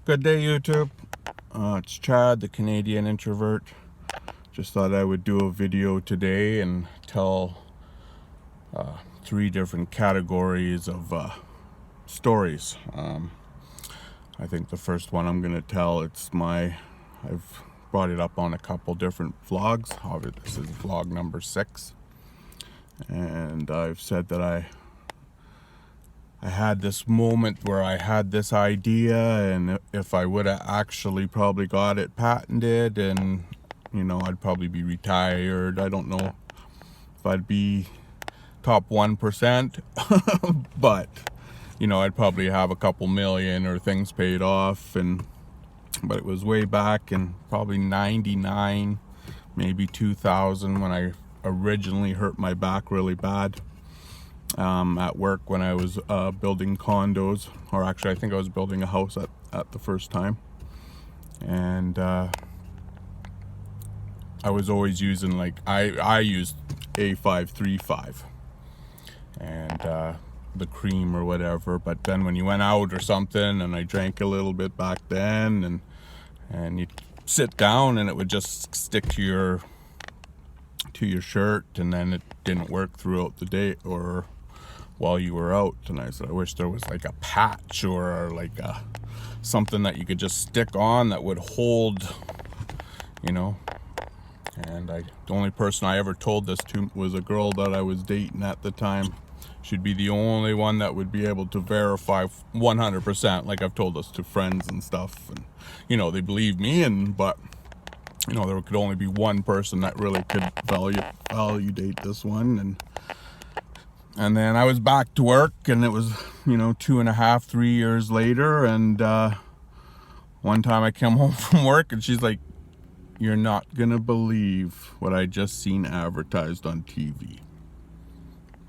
Good day, YouTube. It's Chad, the Canadian Introvert. Just thought I would do a video today and tell three different categories of stories. I think the first one I'm going to tell, I've brought it up on a couple different vlogs. Obviously, this is vlog number 6. And I've said that I had this moment where I had this idea, and if I would have actually probably got it patented, and I'd probably be retired. I don't know if I'd be top 1%, but I'd probably have a couple million or things paid off. But it was way back in probably 99, maybe 2000, when I originally hurt my back really bad. At work when I was building condos, or actually I think I was building a house at the first time, and I was always using I used A535 and the cream or whatever. But then when you went out or something, and I drank a little bit back then, and you sit down and it would just stick to your shirt, and then it didn't work throughout the day or while you were out. And I said, I wish there was like a patch or something that you could just stick on that would hold, And the only person I ever told this to was a girl that I was dating at the time. She'd be the only one that would be able to verify 100%. Like, I've told this to friends and stuff, and they believe me, but there could only be one person that really could validate this one. And then I was back to work, and it was 2.5, 3 years later, and one time I came home from work, and she's like, "You're not gonna believe what I just seen advertised on TV."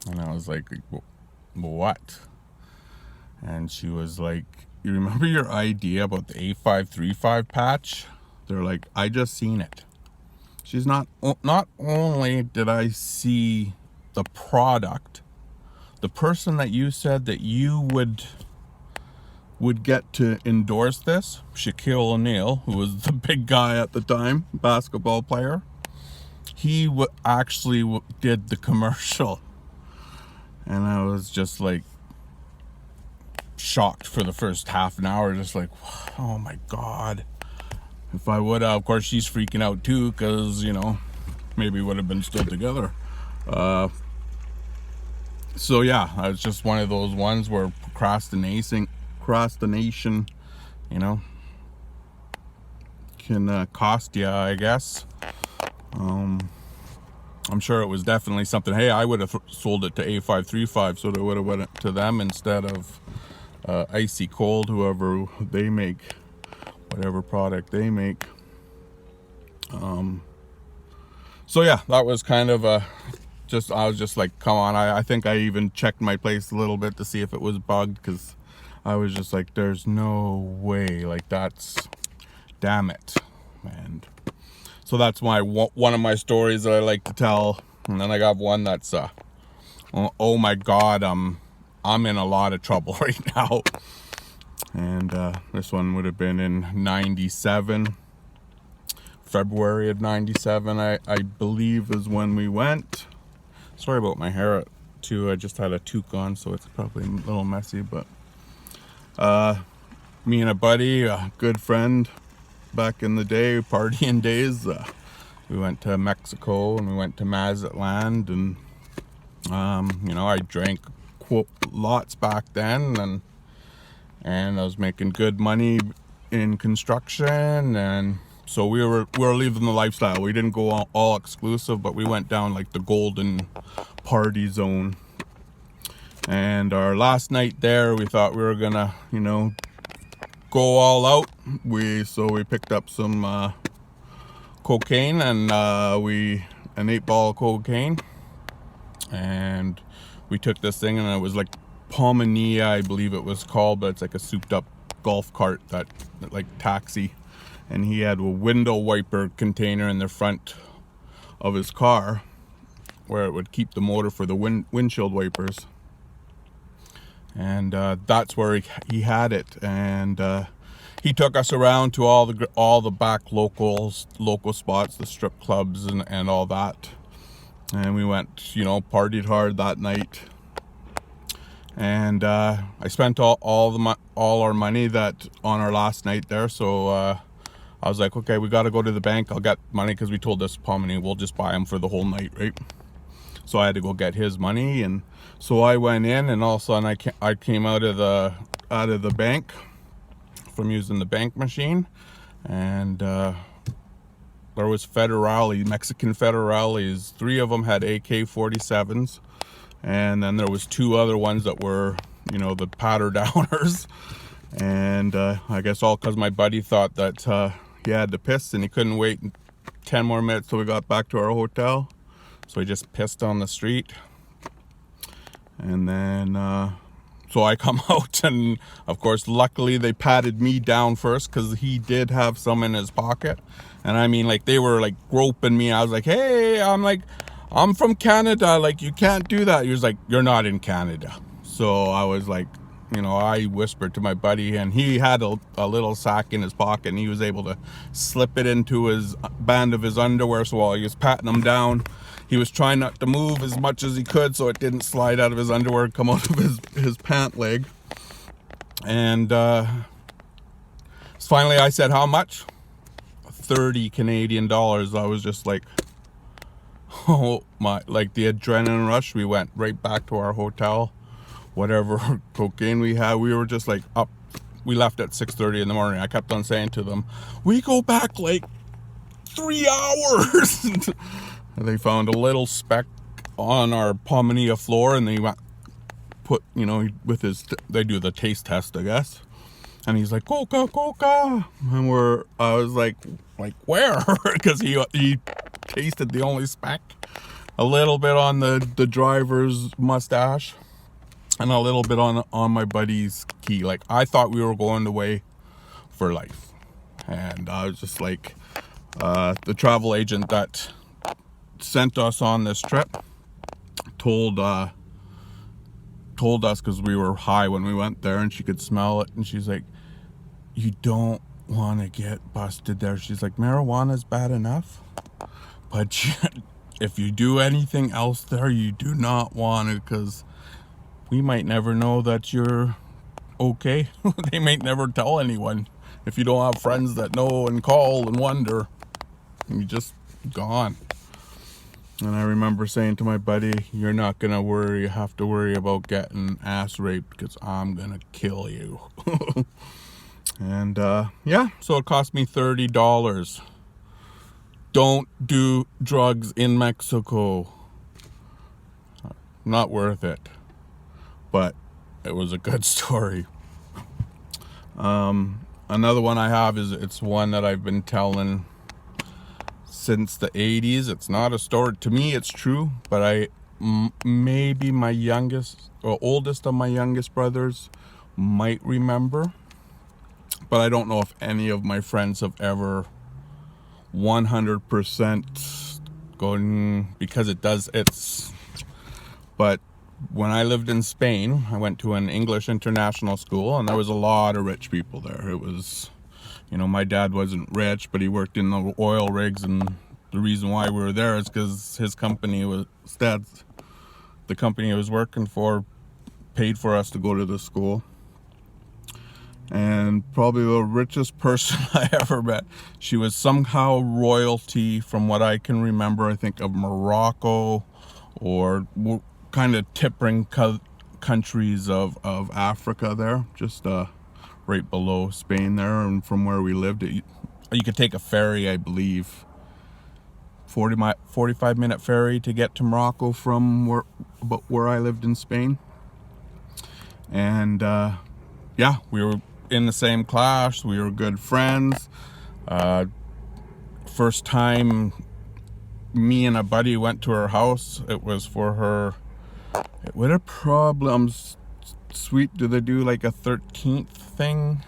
And I was like, "What?" And she was like, "You remember your idea about the A535 patch?" They're like, "I just seen it." She's not only did I see the product, the person that you said that you would get to endorse this, Shaquille O'Neal, who was the big guy at the time, basketball player, he actually did the commercial. And I was just like shocked for the first half an hour, just like, oh my God. If I would have, of course she's freaking out too, because maybe we would have been still together. So yeah, it's just one of those ones where procrastination, can cost you, I guess. I'm sure it was definitely something. Hey, I would have sold it to A535, so they would have went to them instead of Icy Cold, whoever they make, whatever product they make. So yeah, that was kind of I was just like, come on. I think I even checked my place a little bit to see if it was bugged, because I was just like, there's no way, damn it. And so that's one of my stories that I like to tell. And then I got one that's oh my God, I'm in a lot of trouble right now. And this one would have been in 97. February of 97, I believe, is when we went. Sorry about my hair too. I just had a toque on, so it's probably a little messy. But me and a buddy, a good friend back in the day, partying days, we went to Mexico, and we went to Mazatlan, and I drank lots back then, and I was making good money in construction, and so we were living the lifestyle. We didn't go all exclusive, but we went down like the golden party zone. And our last night there, we thought we were gonna, go all out. So we picked up some cocaine, and an 8-ball of cocaine, and we took this thing, and it was like Palmania, I believe it was called, but it's like a souped up golf cart that like taxi. And he had a window wiper container in the front of his car where it would keep the motor for the windshield wipers. And that's where he had it. And he took us around to all the back local spots, the strip clubs and all that. And we went, you know, partied hard that night. And I spent all our money that on our last night there. So I was like, okay, we got to go to the bank. I'll get money because we told this Pomini we'll just buy him for the whole night, right? So I had to go get his money, and so I went in, and all of a sudden I came out of the bank from using the bank machine, and there was Mexican federales. 3 of them had AK-47s, and then there was 2 other ones that were, you know, the patter downers. And I guess all because my buddy thought that he had to piss and he couldn't wait 10 more minutes till we got back to our hotel. So he just pissed on the street. And then, so I come out, and of course, luckily they patted me down first because he did have some in his pocket. And I mean, like, they were like groping me. I was like, hey, I'm from Canada. Like, you can't do that. He was like, you're not in Canada. So I was like, you know, I whispered to my buddy, and he had a little sack in his pocket, and he was able to slip it into his band of his underwear. So while he was patting him down, he was trying not to move as much as he could so it didn't slide out of his underwear and come out of his pant leg. And finally I said, how much? 30 Canadian dollars. I was just like, oh my, like the adrenaline rush. We went right back to our hotel. Whatever cocaine we had, we were just like up. We left at 6:30 in the morning. I kept on saying to them, we go back like 3 hours. And they found a little speck on our Pomania floor, and they put, you know, with his, they do the taste test, I guess. And he's like, Coca. And I was like where? Because he tasted the only speck. A little bit on the driver's mustache, and a little bit on my buddy's key. Like, I thought we were going away for life. And I was just like, the travel agent that sent us on this trip told us, because we were high when we went there, and she could smell it, and she's like, you don't want to get busted there. She's like, marijuana's bad enough, but if you do anything else there, you do not want it, because we might never know that you're okay. They might never tell anyone. If you don't have friends that know and call and wonder, you're just gone. And I remember saying to my buddy, you're not going to have to worry about getting ass raped, because I'm going to kill you. And yeah, so it cost me $30. Don't do drugs in Mexico. Not worth it. But it was a good story. Another one I have it's one that I've been telling since the 80s. It's not a story. To me, it's true. But maybe my oldest of my youngest brothers might remember. But I don't know if any of my friends have ever 100% going, because but when I lived in Spain, I went to an English international school, and there was a lot of rich people there. It was, you know, my dad wasn't rich, but he worked in the oil rigs, and the reason why we were there is because his company the company he was working for paid for us to go to the school. And probably the richest person I ever met, she was somehow royalty from what I can remember, I think of Morocco, or kind of tipping countries of Africa there, just right below Spain there. And from where we lived, you could take a ferry, I believe, 45-minute ferry to get to Morocco from where I lived in Spain. And yeah, we were in the same class, we were good friends. First time me and a buddy went to her house, it was for her, what a problems suite. Do they do like a 13th thing?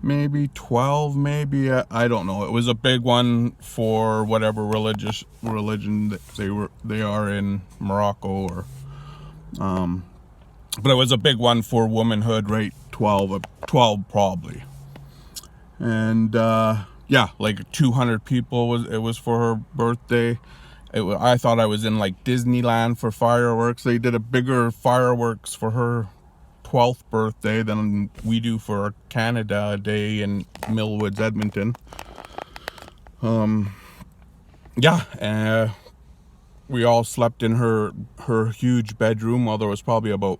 Maybe 12, maybe, I don't know. It was a big one for whatever religion that they are in Morocco, or but it was a big one for womanhood, right? 12 probably. And yeah, like 200 people was for her birthday. I thought I was in like Disneyland for fireworks. They did a bigger fireworks for her 12th birthday than we do for Canada Day in Millwoods, Edmonton. Yeah, we all slept in her huge bedroom. Well, there was probably about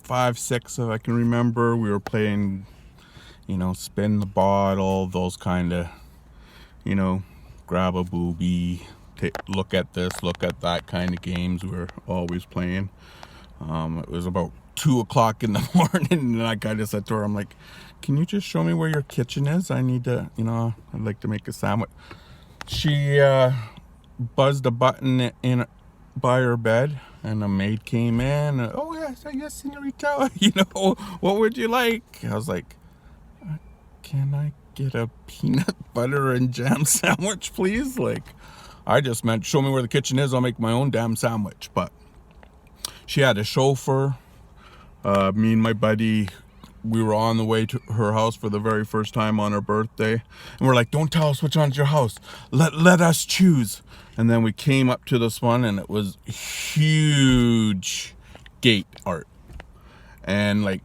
5, 6, if I can remember. We were playing, spin the bottle, those kind of, grab a booby, look at this, look at that kind of games we were always playing. It was about 2 o'clock in the morning, and I kind of said to her, I'm like, can you just show me where your kitchen is? I need to, I'd like to make a sandwich. She buzzed a button in by her bed, and a maid came in. And, oh yes, senorita. What would you like? I was like, can I get a peanut butter and jam sandwich, please? Like, I just meant show me where the kitchen is. I'll make my own damn sandwich. But she had a chauffeur. Me and my buddy, we were on the way to her house for the very first time on her birthday, and we're like, don't tell us which one's your house, let us choose. And then we came up to this one, and it was huge gate art, and like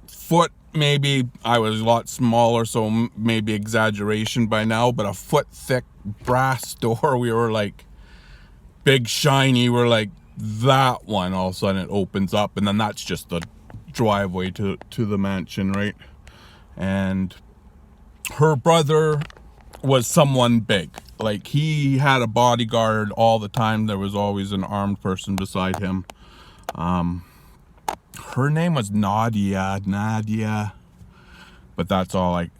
foot, maybe I was a lot smaller, so maybe exaggeration by now, but a foot thick brass door. We were like, big shiny, we're like, that one, all of a sudden it opens up, and then that's just the driveway to the mansion, right? And her brother was someone big. Like, he had a bodyguard all the time. There was always an armed person beside him. Her name was Nadia, but that's all I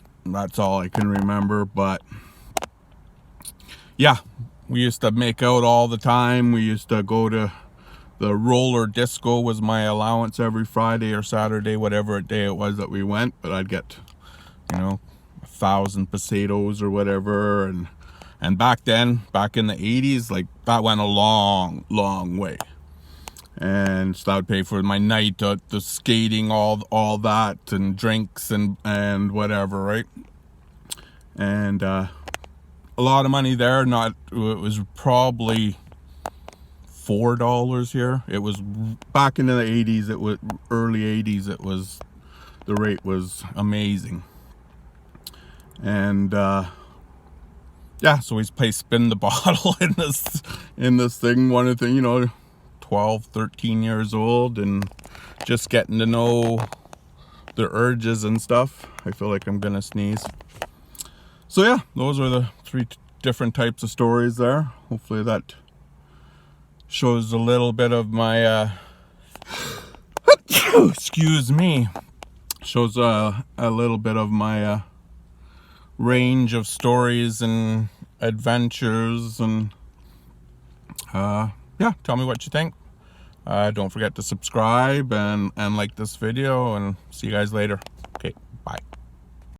can remember. But yeah, we used to make out all the time. We used to go to the roller disco. Was my allowance every Friday or Saturday, whatever day it was that we went. But I'd get, 1,000 pesetos or whatever. And back then, back in the 80s, like, that went a long way. And so that would pay for my night, the skating, all that, and drinks and whatever, right? And a lot of money there. It was probably $4 here. It was back in the 80s. It was early 80s. The rate was amazing. And yeah, so we play spin the bottle in this thing. One of the 12, 13 years old, and just getting to know the urges and stuff. I feel like I'm gonna sneeze. So yeah, those are the 3 different types of stories there. Hopefully that shows a little bit of my excuse me, shows a little bit of my range of stories and adventures. And yeah, tell me what you think. Don't forget to subscribe and like this video, and see you guys later.